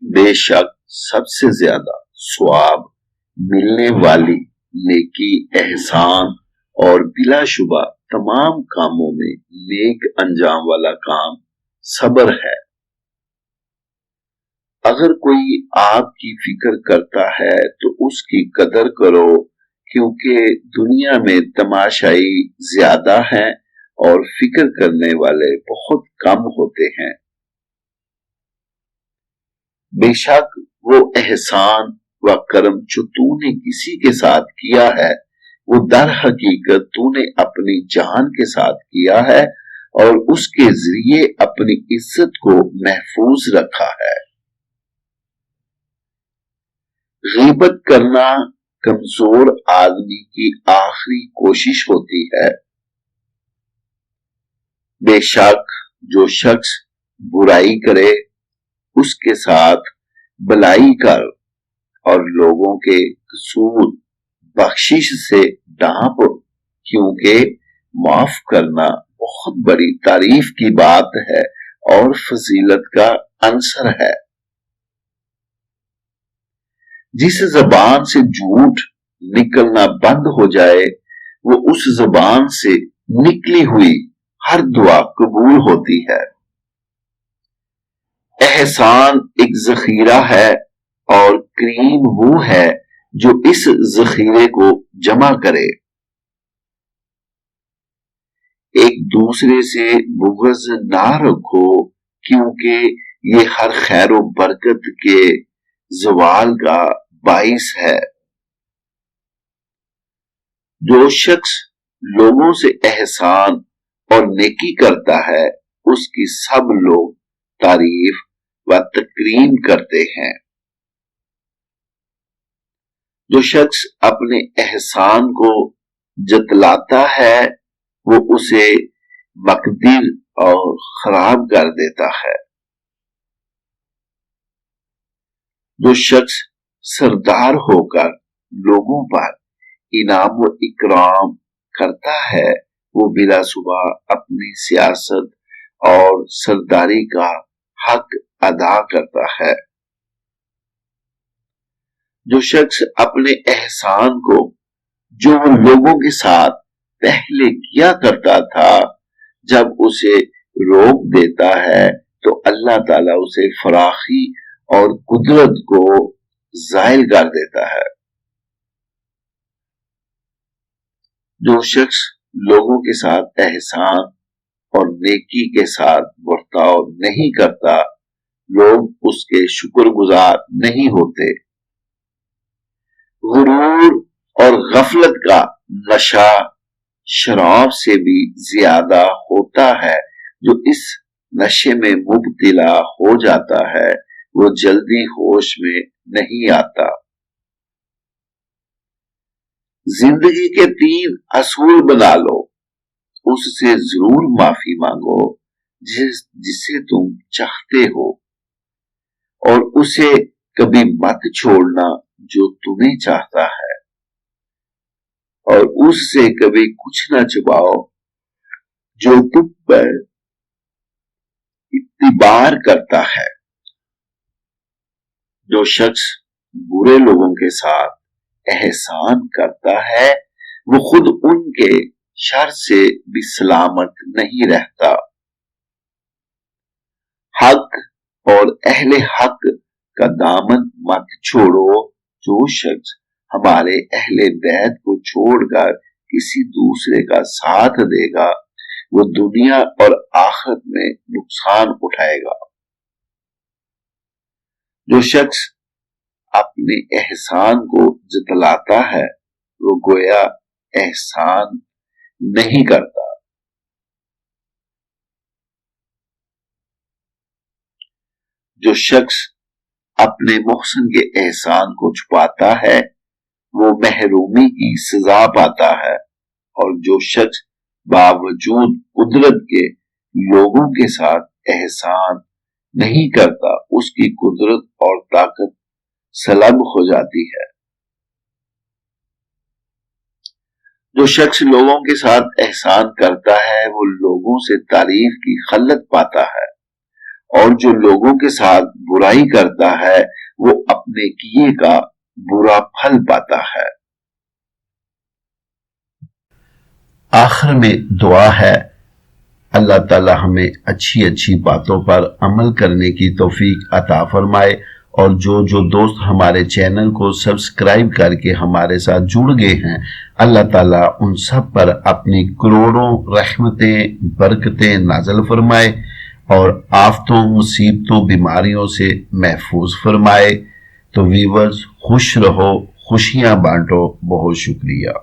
بے شک سب سے زیادہ ثواب ملنے والی نیکی، احسان اور بلا شبہ تمام کاموں میں نیک انجام والا کام صبر ہے۔ اگر کوئی آپ کی فکر کرتا ہے تو اس کی قدر کرو، کیونکہ دنیا میں تماشائی زیادہ ہیں اور فکر کرنے والے بہت کم ہوتے ہیں۔ بے شک وہ احسان و کرم جو تو نے کسی کے ساتھ کیا ہے وہ در حقیقت تو نے اپنی جان کے ساتھ کیا ہے اور اس کے ذریعے اپنی عزت کو محفوظ رکھا ہے۔ غیبت کرنا کمزور آدمی کی آخری کوشش ہوتی ہے۔ بے شک جو شخص برائی کرے اس کے ساتھ بلائی کر اور لوگوں کے قصور بخشش سے ڈھانپ، کیونکہ معاف کرنا بہت بڑی تعریف کی بات ہے اور فضیلت کا عنصر ہے۔ جس زبان سے جھوٹ نکلنا بند ہو جائے وہ اس زبان سے نکلی ہوئی ہر دعا قبول ہوتی ہے۔ احسان ایک ذخیرہ ہے اور کریم وہ ہے جو اس ذخیرے کو جمع کرے۔ ایک دوسرے سے بغض نہ رکھو، کیونکہ یہ ہر خیر و برکت کے زوال کا باعث ہے۔ جو شخص لوگوں سے احسان اور نیکی کرتا ہے اس کی سب لوگ تعریف و تکریم کرتے ہیں۔ جو شخص اپنے احسان کو جتلاتا ہے وہ اسے مقدر اور خراب کر دیتا ہے۔ جو شخص سردار ہو کر لوگوں پر انعام و اکرام کرتا ہے وہ بلا شبہ اپنی سیاست اور سرداری کا حق ادا کرتا ہے۔ جو شخص اپنے احسان کو جو لوگوں کے ساتھ پہلے کیا کرتا تھا جب اسے روک دیتا ہے تو اللہ تعالیٰ اسے فراخی اور قدرت کو زائل کر دیتا ہے۔ جو شخص لوگوں کے ساتھ احسان اور نیکی کے ساتھ برتاؤ نہیں کرتا لوگ اس کے شکر گزار نہیں ہوتے۔ غرور اور غفلت کا نشہ شراب سے بھی زیادہ ہوتا ہے۔ جو اس نشے میں مبتلا ہو جاتا ہے وہ جلدی ہوش میں نہیں آتا۔ زندگی کے 3 اصول بنا لو، اس سے ضرور معافی مانگو جسے تم چاہتے ہو، اور اسے کبھی مت چھوڑنا جو تمہیں چاہتا ہے، اور اس سے کبھی کچھ نہ چھپاؤ جو تم پر اعتبار کرتا ہے۔ جو شخص برے لوگوں کے ساتھ احسان کرتا ہے وہ خود ان کے شر سے بھی سلامت نہیں رہتا۔ حق اور اہل حق کا دامن مت چھوڑو۔ جو شخص ہمارے اہل بیت کو چھوڑ کر کسی دوسرے کا ساتھ دے گا وہ دنیا اور آخرت میں نقصان اٹھائے گا۔ جو شخص اپنے احسان کو جتلاتا ہے وہ گویا احسان نہیں کرتا۔ جو شخص اپنے محسن کے احسان کو چھپاتا ہے وہ محرومی کی سزا پاتا ہے، اور جو شخص باوجود قدرت کے لوگوں کے ساتھ احسان نہیں کرتا اس کی قدرت اور طاقت سلب ہو جاتی ہے۔ جو شخص لوگوں کے ساتھ احسان کرتا ہے وہ لوگوں سے تعریف کی خلت پاتا ہے، اور جو لوگوں کے ساتھ برائی کرتا ہے وہ اپنے کیے کا برا پھل پاتا ہے۔ آخر میں دعا ہے، اللہ تعالی ہمیں اچھی اچھی باتوں پر عمل کرنے کی توفیق عطا فرمائے، اور جو دوست ہمارے چینل کو سبسکرائب کر کے ہمارے ساتھ جڑ گئے ہیں، اللہ تعالیٰ ان سب پر اپنی کروڑوں رحمتیں برکتیں نازل فرمائے اور آفتوں مصیبتوں بیماریوں سے محفوظ فرمائے۔ تو ویورز خوش رہو، خوشیاں بانٹو، بہت شکریہ۔